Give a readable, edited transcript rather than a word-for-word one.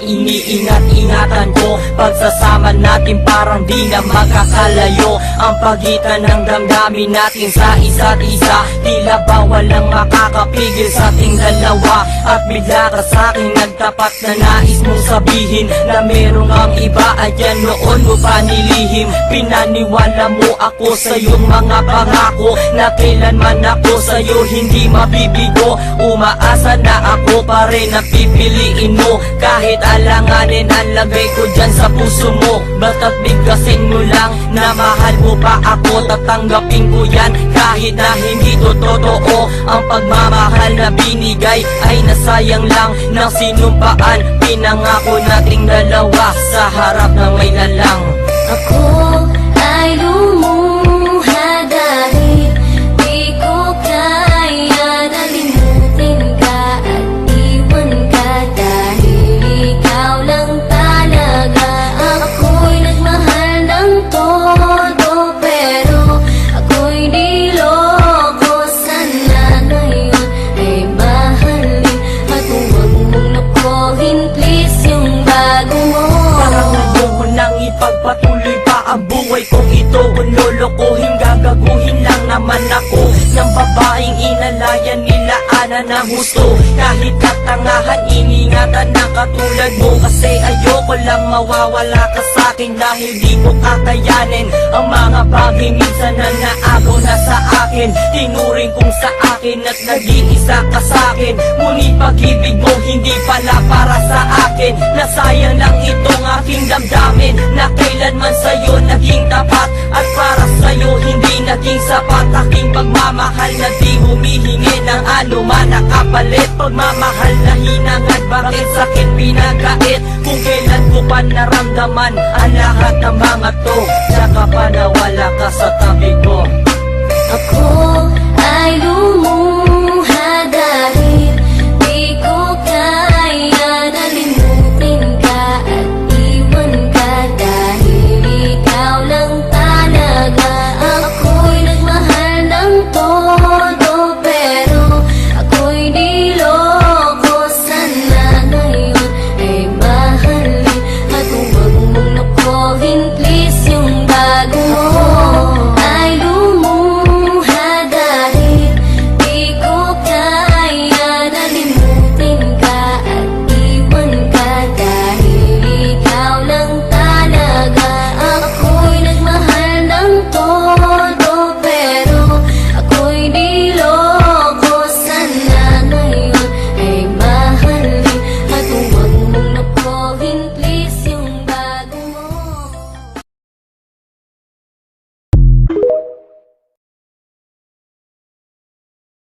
iniingat-ingatan ko. Pagsasama natin parang di na makakalayo ang pagitan ng damdamin natin sa isa't isa. Tila ba walang makakapigil sa ating dalawa. At bigla ka sa'kin nagtapat na nais mong sabihin na merong ang iba at yan noon mo pa nilihim. Pinaniwala mo ako sa iyong mga pangako na kailanman ako sa'yo hindi mabibigo. Umaasa na ako pa rin ang pipiliin mo, kahit alanganin ang lagay ko dyan sa puso mo. Basta't bigkasin mo lang na mahal mo pa ako, tatanggapin ko yan kahit na hindi to totoo. Ang pagmamahal na binigay ay nasayang lang ng sinumpaan. Pinangako nating dalawa sa harap ng may lalang. Ako ay lumuha dahil di ko kaya na limutin ka at iwan ka, dahil ikaw lang talaga. Ako'y nagmahal ng todo pero ako'y niloko. Sana ngayon ay mahalin at huwag mong nakuhin please yung bago mo. Parang ayoko nang ipagpatuloy pa ang buhay kong ito. Kung lolokohin, gagaguhin lang naman ako ng babaeng inalayan nila ana ng gusto. Kahit katangahan, iningatan na katulad mo. Kasi ayoko lang mawawala ka sa'kin dahil di ko kakayanin ang mga bagay minsan na naagaw na sa akin. Tinuring kong sa akin at nag-iisa ka sa'kin. Ngunit pag-ibig mo hindi pala para sa akin. Nasayang lang itong aking damdamin na kailanman sa'yo naging tapat. At para sa'yo hindi naging sapat aking pagmamahal na di humihingi ng anuman na kapalit. Pagmamahal na hinangad, bakit sa'kin pinagkait? Kung kailan ko pa naramdaman ang lahat ng mga to, tsaka pa nawala ka sa tabi ko. Ako ay lumuha